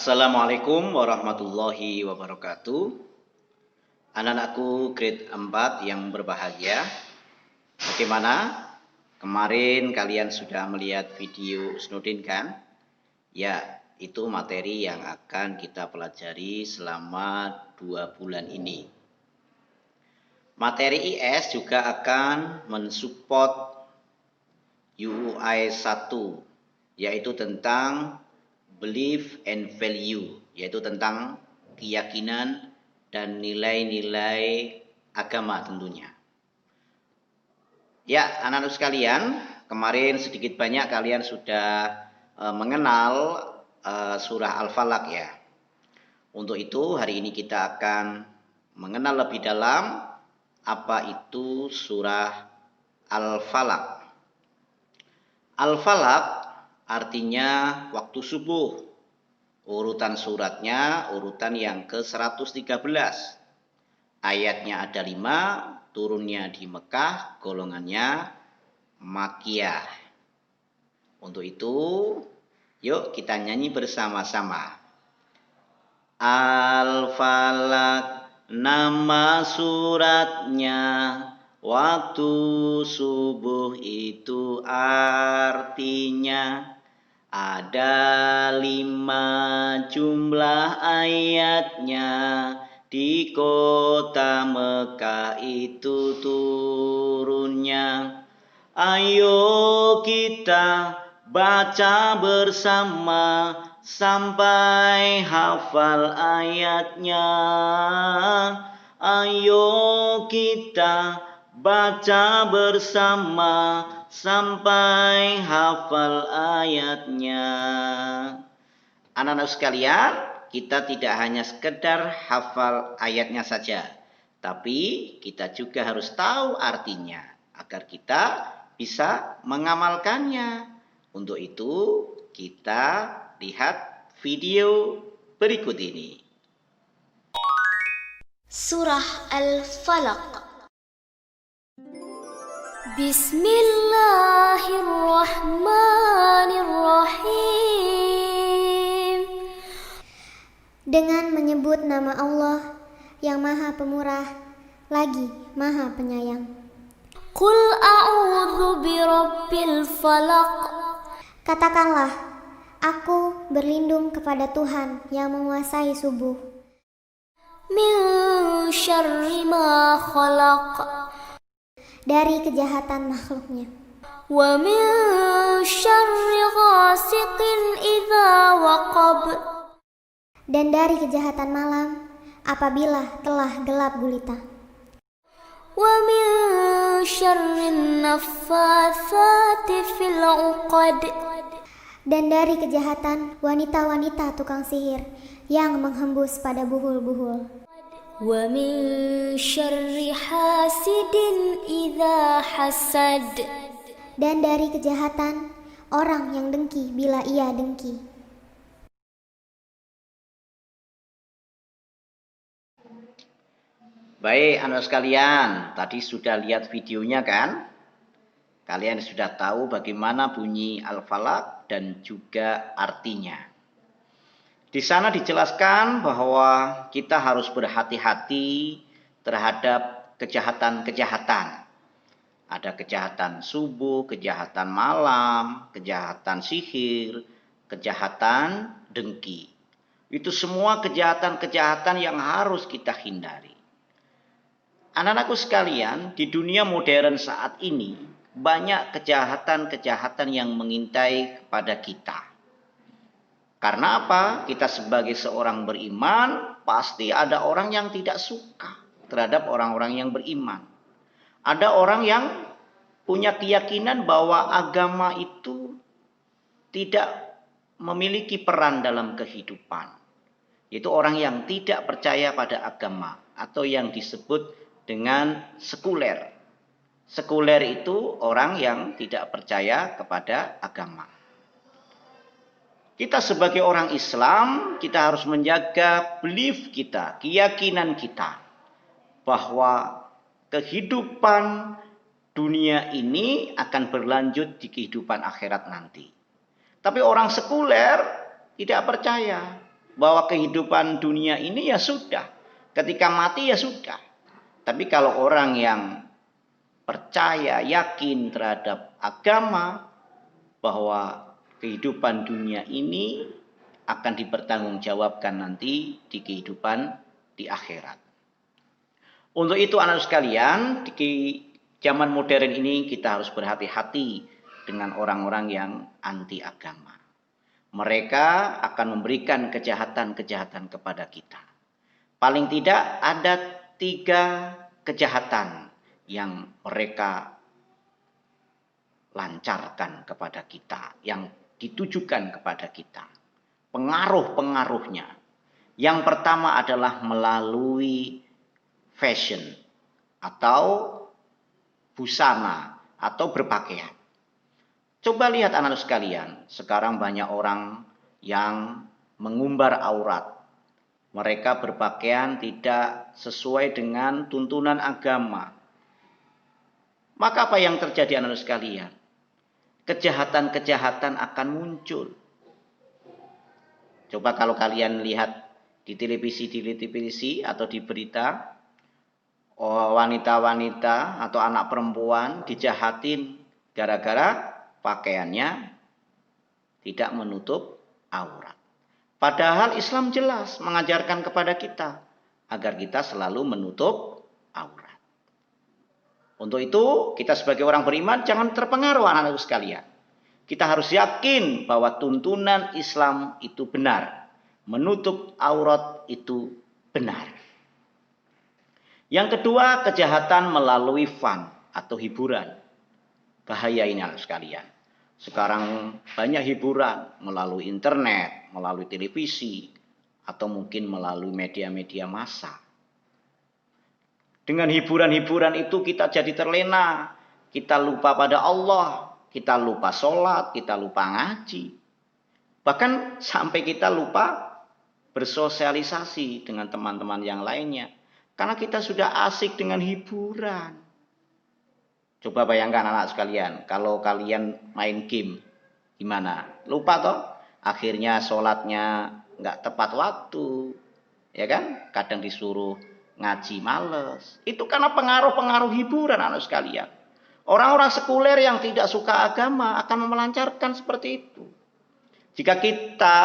Assalamualaikum warahmatullahi wabarakatuh. Anak-anakku grade 4 yang berbahagia. Bagaimana? Kemarin kalian sudah melihat video Usnudin kan? Ya, itu materi yang akan kita pelajari selama 2 bulan ini. Materi IS juga akan mensupport UUI 1, yaitu tentang belief and value, yaitu tentang keyakinan dan nilai-nilai agama tentunya. Ya, anak-anak sekalian, kemarin sedikit banyak kalian sudah mengenal surah Al-Falaq ya. Untuk itu hari ini kita akan mengenal lebih dalam apa itu surah Al-Falaq. Al-Falaq artinya waktu subuh. Urutan suratnya urutan yang ke-113. Ayatnya ada 5, turunnya di Mekah, golongannya Makkiyah. Untuk itu, yuk kita nyanyi bersama-sama. Al-Falaq nama suratnya, waktu subuh itu artinya. Ada 5 jumlah ayatnya, di kota Mekah itu turunnya. Ayo kita baca bersama sampai hafal ayatnya. Ayo kita baca bersama sampai hafal ayatnya. Anak-anak sekalian, kita tidak hanya sekedar hafal ayatnya saja, tapi kita juga harus tahu artinya agar kita bisa mengamalkannya. Untuk itu, kita lihat video berikut ini. Surah Al-Falaq. Bismillahirrahmanirrahim. Dengan menyebut nama Allah yang Maha Pemurah lagi Maha Penyayang. Qul a'udzu birabbil falaq. Katakanlah, aku berlindung kepada Tuhan yang menguasai subuh. Min syarri ma khalaq. Dari kejahatan makhluknya. Wa min syarri ghasiqin idza waqab. Dan dari kejahatan malam apabila telah gelap gulita. Wa min syarri naffatsati fil 'uqad. Dan dari kejahatan wanita-wanita tukang sihir yang menghembus pada buhul-buhul. Wa min syarri hasidin idza hasad. Dan dari kejahatan orang yang dengki bila ia dengki. Baik, anak sekalian, tadi sudah lihat videonya kan? Kalian sudah tahu bagaimana bunyi Al-Falaq dan juga artinya. Di sana dijelaskan bahwa kita harus berhati-hati terhadap kejahatan-kejahatan. Ada kejahatan subuh, kejahatan malam, kejahatan sihir, kejahatan dengki. Itu semua kejahatan-kejahatan yang harus kita hindari. Anak-anakku sekalian, di dunia modern saat ini banyak kejahatan-kejahatan yang mengintai kepada kita. Karena apa? Kita sebagai seorang beriman, pasti ada orang yang tidak suka terhadap orang-orang yang beriman. Ada orang yang punya keyakinan bahwa agama itu tidak memiliki peran dalam kehidupan. Itu orang yang tidak percaya pada agama atau yang disebut dengan sekuler. Sekuler itu orang yang tidak percaya kepada agama. Kita sebagai orang Islam, kita harus menjaga belief kita, keyakinan kita. Bahwa kehidupan dunia ini akan berlanjut di kehidupan akhirat nanti. Tapi orang sekuler tidak percaya. bahwa kehidupan dunia ini ya sudah. Ketika mati ya sudah. Tapi kalau orang yang percaya, yakin terhadap agama, bahwa kehidupan dunia ini akan dipertanggungjawabkan nanti di kehidupan di akhirat. Untuk itu anak sekalian, di zaman modern ini kita harus berhati-hati dengan orang-orang yang anti agama. Mereka akan memberikan kejahatan-kejahatan kepada kita. Paling tidak ada 3 kejahatan yang mereka lancarkan kepada kita, yang ditujukan kepada kita. Pengaruh-pengaruhnya. Yang pertama adalah melalui fashion atau busana atau berpakaian. Coba lihat anak sekalian, sekarang banyak orang yang mengumbar aurat. Mereka berpakaian tidak sesuai dengan tuntunan agama. Maka apa yang terjadi anak sekalian? Kejahatan-kejahatan akan muncul. Coba kalau kalian lihat di televisi atau di berita, wanita-wanita atau anak perempuan dijahatin gara-gara pakaiannya tidak menutup aurat. Padahal Islam jelas mengajarkan kepada kita agar kita selalu menutup aurat. Untuk itu kita sebagai orang beriman jangan terpengaruh anak-anak sekalian. Kita harus yakin bahwa tuntunan Islam itu benar. Menutup aurat itu benar. Yang kedua, kejahatan melalui fun atau hiburan. Bahaya ini anak sekalian. Sekarang banyak hiburan melalui internet, melalui televisi, atau mungkin melalui media-media massa. Dengan hiburan-hiburan itu kita jadi terlena. Kita lupa pada Allah. Kita lupa sholat, kita lupa ngaji. Bahkan sampai kita lupa bersosialisasi dengan teman-teman yang lainnya. Karena kita sudah asik dengan hiburan. Coba bayangkan anak sekalian, kalau kalian main game, gimana? Lupa toh? Akhirnya sholatnya nggak tepat waktu. Ya kan? Kadang disuruh ngaji males. Itu karena pengaruh-pengaruh hiburan anak sekalian. Orang-orang sekuler yang tidak suka agama akan melancarkan seperti itu. Jika kita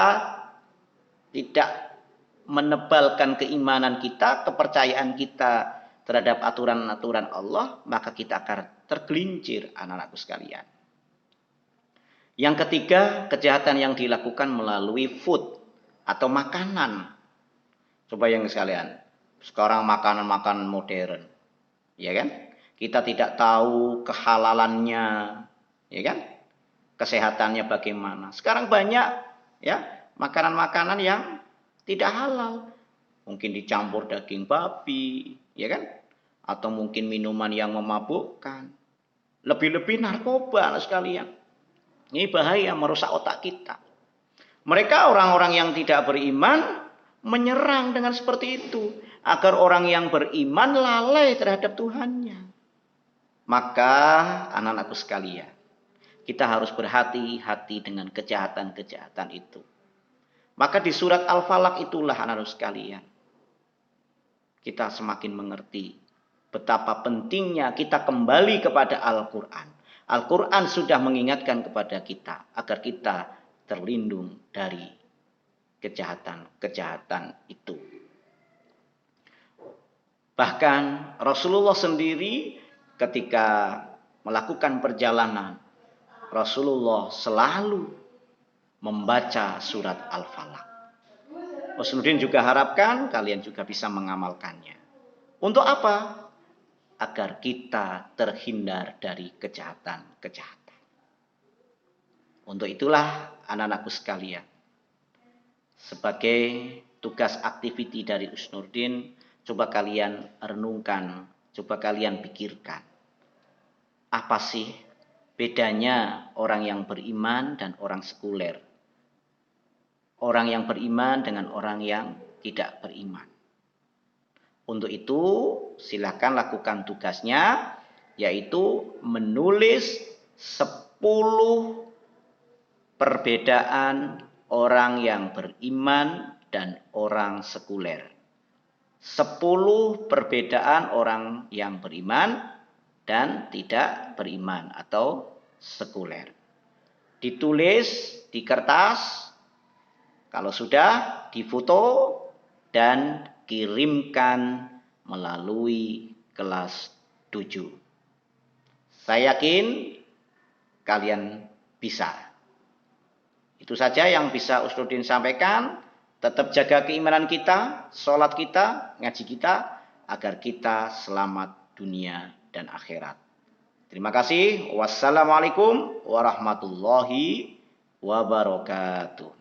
tidak menebalkan keimanan kita, kepercayaan kita terhadap aturan-aturan Allah, maka kita akan tergelincir anak-anakku sekalian. Yang ketiga, kejahatan yang dilakukan melalui food atau makanan. Coba yang sekalian, sekarang makanan-makanan modern, ya kan? Kita tidak tahu kehalalannya, ya kan? Kesehatannya bagaimana. Sekarang banyak ya makanan-makanan yang tidak halal. Mungkin dicampur daging babi, ya kan? Atau mungkin minuman yang memabukkan. Lebih-lebih narkoba sekalian. Ini bahaya, merusak otak kita. Mereka orang-orang yang tidak beriman menyerang dengan seperti itu. Agar orang yang beriman lalai terhadap Tuhannya. Maka anak-anakku sekalian, kita harus berhati-hati dengan kejahatan-kejahatan itu. Maka di surat Al-Falaq itulah anak-anak sekalian, kita semakin mengerti betapa pentingnya kita kembali kepada Al-Quran. Al-Quran sudah mengingatkan kepada kita agar kita terlindung dari kejahatan-kejahatan itu. Bahkan Rasulullah sendiri ketika melakukan perjalanan, Rasulullah selalu membaca surat Al-Falaq. Usnudin juga harapkan kalian juga bisa mengamalkannya. Untuk apa? Agar kita terhindar dari kejahatan-kejahatan. Untuk itulah anak-anakku sekalian, sebagai tugas aktiviti dari Usnudin, coba kalian renungkan, coba kalian pikirkan. Apa sih bedanya orang yang beriman dan orang sekuler? Orang yang beriman dengan orang yang tidak beriman. Untuk itu silakan lakukan tugasnya, yaitu menulis 10 perbedaan orang yang beriman dan orang sekuler. 10 perbedaan orang yang beriman dan tidak beriman atau sekuler. Ditulis di kertas, kalau sudah difoto dan kirimkan melalui kelas 7. Saya yakin kalian bisa. Itu saja yang bisa Ustadz sampaikan. Tetap jaga keimanan kita, sholat kita, ngaji kita, agar kita selamat dunia dan akhirat. Terima kasih. Wassalamualaikum warahmatullahi wabarakatuh.